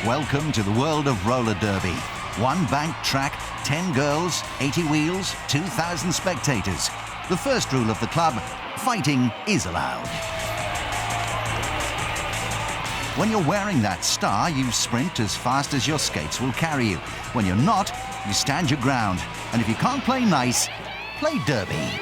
Welcome to the world of roller derby. One banked track, 10 girls, 80 wheels, 2,000 spectators. The first rule of the club, fighting is allowed. When you're wearing that star, you sprint as fast as your skates will carry you. When you're not, you stand your ground. And if you can't play nice, play derby.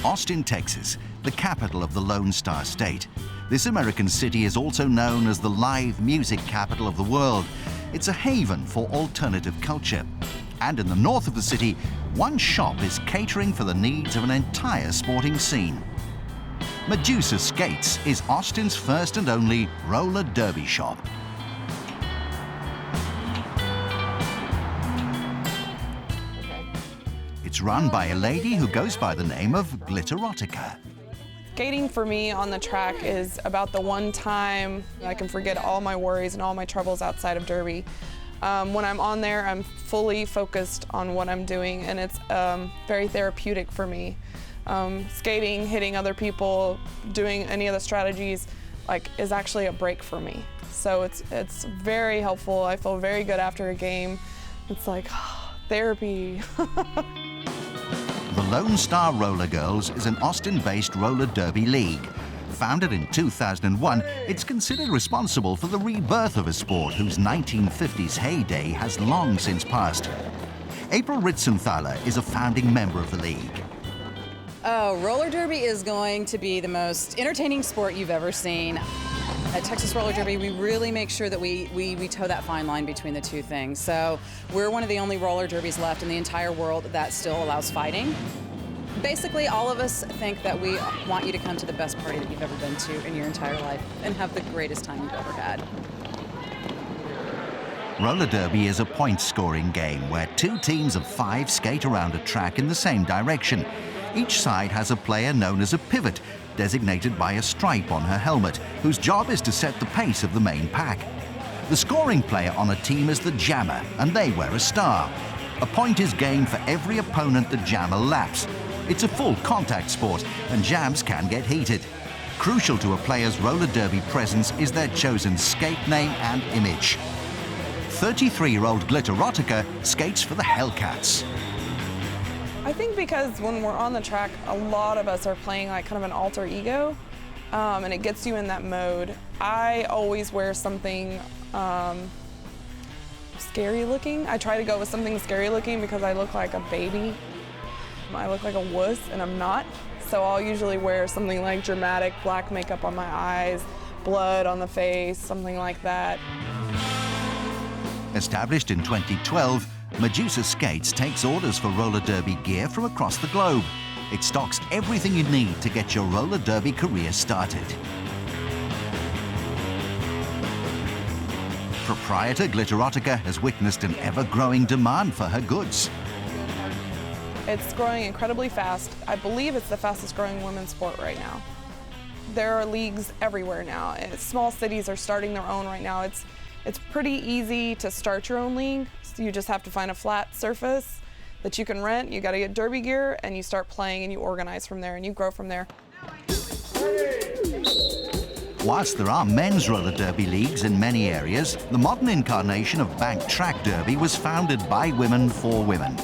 Austin, Texas, the capital of the Lonestar State. This American city is also known as the live music capital of the world. It's a haven for alternative culture. And in the north of the city, one shop is catering for the needs of an entire sporting scene. Medusa Skates is Austin's first and only roller derby shop. It's run by a lady who goes by the name of Glitterotica. Skating for me on the track is about the one time I can forget all my worries and all my troubles outside of derby. When I'm on there, I'm fully focused on what I'm doing, and it's very therapeutic for me. Skating, hitting other people, doing any of the strategies, is actually a break for me. So it's very helpful. I feel very good after a game. It's like, therapy. The Lonestar Rollergirls is an Austin-based roller derby league. Founded in 2001, it's considered responsible for the rebirth of a sport whose 1950s heyday has long since passed. April Ritzenthaler is a founding member of the league. Oh, roller derby is going to be the most entertaining sport you've ever seen. At Texas Roller Derby, we really make sure that we toe that fine line between the two things. So we're one of the only roller derbies left in the entire world that still allows fighting. Basically, all of us think that we want you to come to the best party that you've ever been to in your entire life and have the greatest time you've ever had. Roller derby is a point-scoring game where two teams of 5 skate around a track in the same direction. Each side has a player known as a pivot, designated by a stripe on her helmet, whose job is to set the pace of the main pack. The scoring player on a team is the jammer, and they wear a star. A point is gained for every opponent the jammer laps. It's a full contact sport, and jams can get heated. Crucial to a player's roller derby presence is their chosen skate name and image. 33-year-old Glitterotica skates for the Hellcats. I think because when we're on the track, a lot of us are playing like kind of an alter ego, and it gets you in that mode. I always wear something scary looking. I try to go with something scary looking because I look like a baby. I look like a wuss, and I'm not. So I'll usually wear something like dramatic, black makeup on my eyes, blood on the face, something like that. Established in 2012, Medusa Skates takes orders for roller derby gear from across the globe. It stocks everything you need to get your roller derby career started. Proprietor Glitterotica has witnessed an ever-growing demand for her goods. It's growing incredibly fast. I believe it's the fastest growing women's sport right now. There are leagues everywhere now. Small cities are starting their own right now. It's pretty easy to start your own league. So you just have to find a flat surface that you can rent. You got to get derby gear, and you start playing, and you organize from there, and you grow from there. Whilst there are men's roller derby leagues in many areas, the modern incarnation of banked track derby was founded by women for women.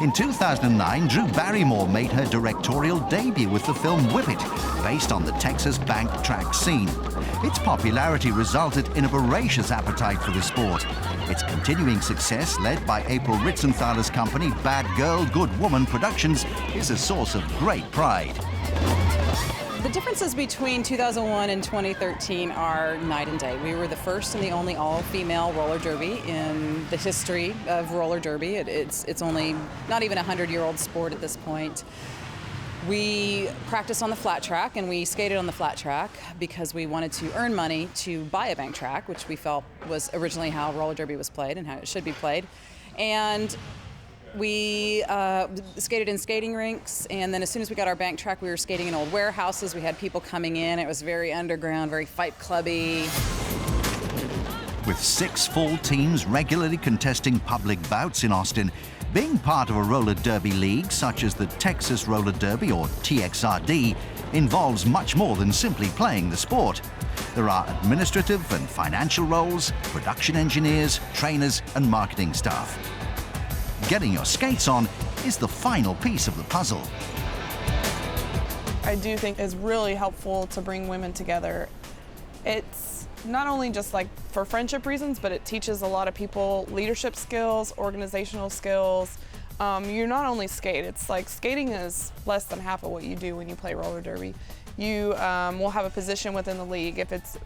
In 2009, Drew Barrymore made her directorial debut with the film Whip It, based on the Texas banked track scene. Its popularity resulted in a voracious appetite for the sport. Its continuing success, led by April Ritzenthaler's company Bad Girl, Good Woman Productions, is a source of great pride. The differences between 2001 and 2013 are night and day. We were the first and the only all-female roller derby in the history of roller derby. It's only not even a 100-year-old sport at this point. We practiced on the flat track, and we skated on the flat track because we wanted to earn money to buy a bank track, which we felt was originally how roller derby was played and how it should be played. And we skated in skating rinks, and then as soon as we got our bank track, we were skating in old warehouses. We had people coming in. It was very underground, very fight clubby. With 6 full teams regularly contesting public bouts in Austin, being part of a roller derby league such as the Texas Roller Derby or TXRD involves much more than simply playing the sport. There are administrative and financial roles, production engineers, trainers and marketing staff. Getting your skates on is the final piece of the puzzle. I do think it's really helpful to bring women together. It's not only just like for friendship reasons, but it teaches a lot of people leadership skills, organizational skills. You not only skate, it's like skating is less than half of what you do when you play roller derby. You will have a position within the league if it's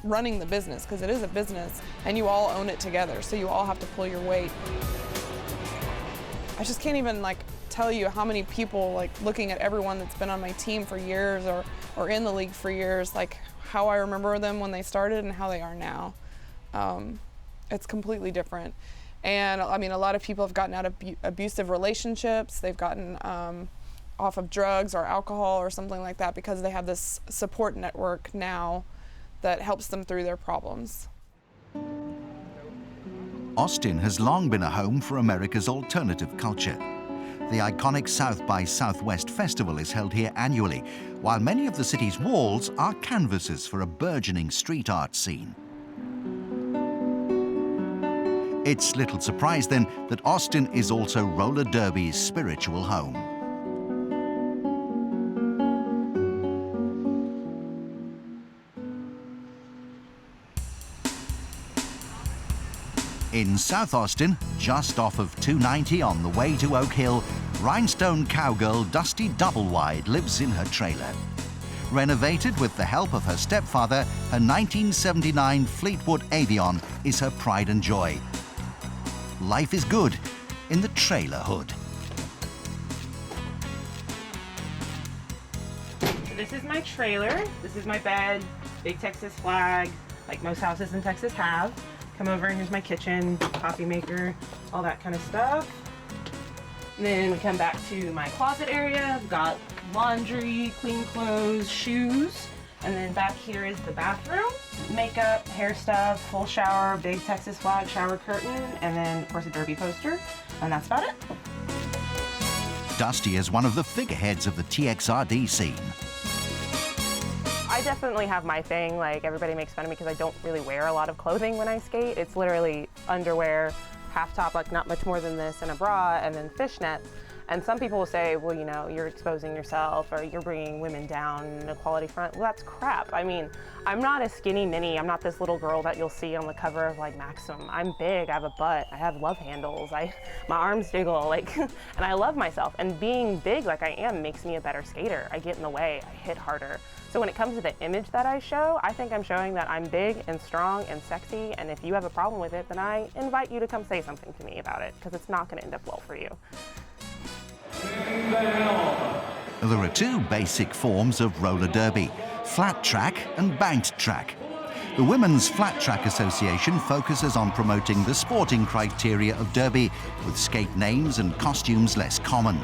running the business, because it is a business, and you all own it together, so you all have to pull your weight. I just can't even like tell you how many people, like looking at everyone that's been on my team for years or in the league for years, like how I remember them when they started and how they are now. It's completely different. And I mean, a lot of people have gotten out of abusive relationships. They've gotten off of drugs or alcohol or something like that because they have this support network now that helps them through their problems. Austin has long been a home for America's alternative culture. The iconic South by Southwest Festival is held here annually, while many of the city's walls are canvases for a burgeoning street art scene. It's little surprise then that Austin is also roller derby's spiritual home. In South Austin, just off of 290 on the way to Oak Hill, Rhinestone Cowgirl Dusty Doublewide lives in her trailer. Renovated with the help of her stepfather, her 1979 Fleetwood Avion is her pride and joy. Life is good in the trailer hood. So this is my trailer. This is my bed, big Texas flag, like most houses in Texas have. Come over and here's my kitchen, coffee maker, all that kind of stuff. And then we come back to my closet area. I've got laundry, clean clothes, shoes. And then back here is the bathroom. Makeup, hair stuff, full shower, big Texas flag shower curtain, and then of course a derby poster. And that's about it. Dusty is one of the figureheads of the TXRD scene. I definitely have my thing. Like, everybody makes fun of me because I don't really wear a lot of clothing when I skate. It's literally underwear, half top, like not much more than this, and a bra, and then fishnets. And some people will say, well, you know, you're exposing yourself or you're bringing women down in equality front. Well, that's crap. I mean, I'm not a skinny mini. I'm not this little girl that you'll see on the cover of like Maxim. I'm big, I have a butt, I have love handles, my arms jiggle, like, and I love myself. And being big like I am makes me a better skater. I get in the way, I hit harder. So when it comes to the image that I show, I think I'm showing that I'm big and strong and sexy, and if you have a problem with it, then I invite you to come say something to me about it, because it's not going to end up well for you. There are 2 basic forms of roller derby, flat track and banked track. The Women's Flat Track Association focuses on promoting the sporting criteria of derby, with skate names and costumes less common.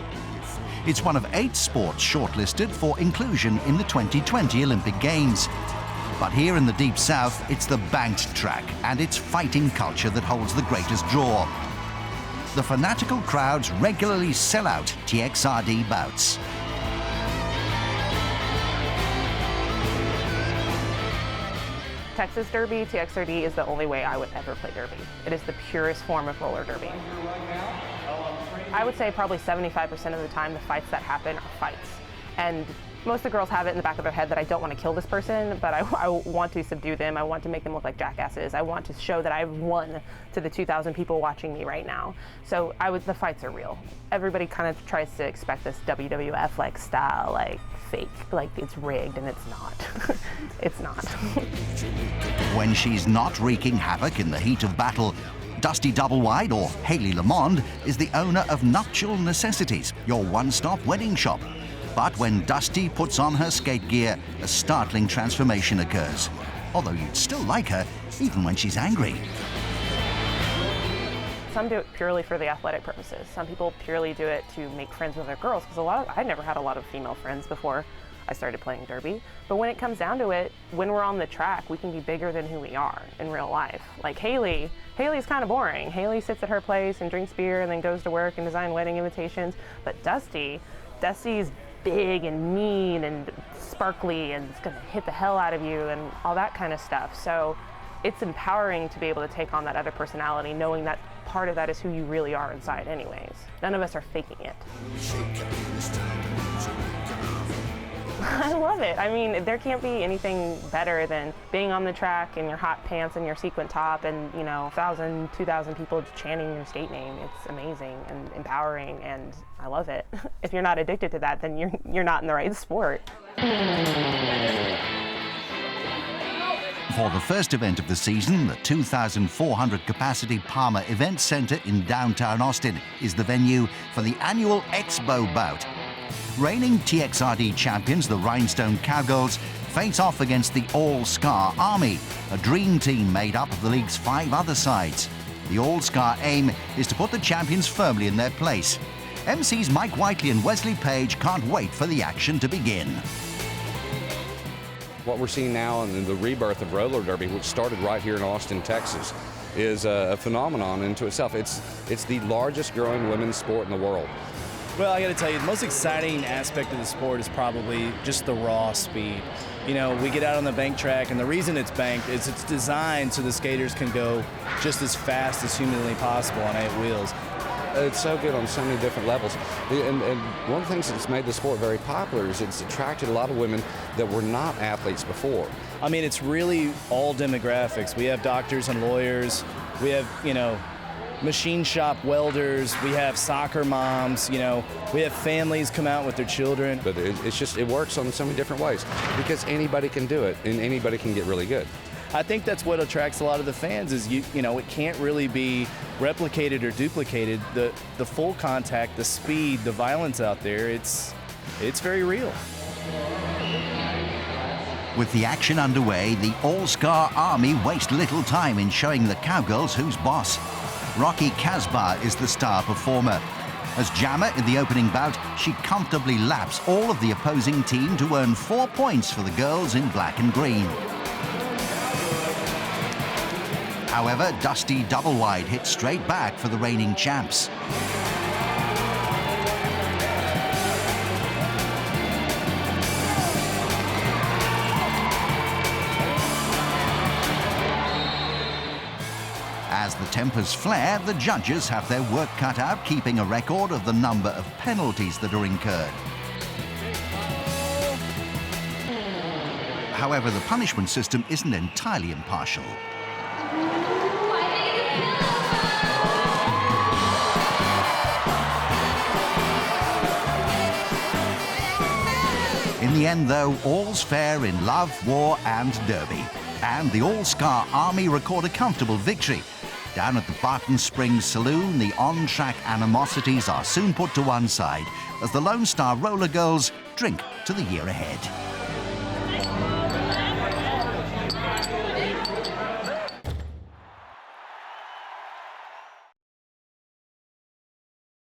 It's one of 8 sports shortlisted for inclusion in the 2020 Olympic Games. But here in the Deep South, it's the banked track and its fighting culture that holds the greatest draw. The fanatical crowds regularly sell out TXRD bouts. Texas Derby, TXRD is the only way I would ever play derby. It is the purest form of roller derby. I would say probably 75% of the time the fights that happen are fights. And most of the girls have it in the back of their head that I don't want to kill this person, but I want to subdue them. I want to make them look like jackasses. I want to show that I've won to the 2,000 people watching me right now. So the fights are real. Everybody kind of tries to expect this WWF like style, like fake, like it's rigged, and it's not. It's not. When she's not wreaking havoc in the heat of battle, Dusty Doublewide, or Haley Lamond, is the owner of Nuptial Necessities, your one-stop wedding shop. But when Dusty puts on her skate gear, a startling transformation occurs. Although you'd still like her, even when she's angry. Some do it purely for the athletic purposes. Some people purely do it to make friends with other girls, because I'd never had a lot of female friends before. I started playing derby. But when it comes down to it, when we're on the track, we can be bigger than who we are in real life. Like Haley's kind of boring. Haley sits at her place and drinks beer and then goes to work and design wedding invitations. But Dusty's big and mean and sparkly and it's gonna hit the hell out of you and all that kind of stuff. So it's empowering to be able to take on that other personality, knowing that part of that is who you really are inside anyways. None of us are faking it. I love it. I mean, there can't be anything better than being on the track in your hot pants and your sequin top and, 1,000, 2,000 people chanting your skate name. It's amazing and empowering, and I love it. If you're not addicted to that, then you're not in the right sport. For the first event of the season, the 2,400 capacity Palmer Event Center in downtown Austin is the venue for the annual Expo bout. Reigning TXRD champions, the Rhinestone Cowgirls, face off against the All-Scar Army, a dream team made up of the league's 5 other sides. The All-Scar aim is to put the champions firmly in their place. MCs Mike Whiteley and Wesley Page can't wait for the action to begin. What we're seeing now in the rebirth of roller derby, which started right here in Austin, Texas, is a phenomenon into itself. It's the largest growing women's sport in the world. Well, I got to tell you, the most exciting aspect of the sport is probably just the raw speed. We get out on the bank track, and the reason it's banked is it's designed so the skaters can go just as fast as humanly possible on 8 wheels. It's so good on so many different levels. And one of the things that's made the sport very popular is it's attracted a lot of women that were not athletes before. I mean, it's really all demographics. We have doctors and lawyers. We have, machine shop welders. We have soccer moms. We have families come out with their children. But it works on so many different ways because anybody can do it and anybody can get really good. I think that's what attracts a lot of the fans is it can't really be replicated or duplicated. The full contact, the speed, the violence out there, it's very real. With the action underway, the All-Scar Army waste little time in showing the Cowgirls who's boss. Rocky Casbar is the star performer. As jammer in the opening bout, she comfortably laps all of the opposing team to earn 4 points for the girls in black and green. However, Dusty Doublewide hit straight back for the reigning champs. As the tempers flare, the judges have their work cut out keeping a record of the number of penalties that are incurred. However, the punishment system isn't entirely impartial. In the end, though, all's fair in love, war and derby. And the All-Scar Army record a comfortable victory. Down at the Barton Springs Saloon, the on-track animosities are soon put to one side as the Lonestar Rollergirls drink to the year ahead.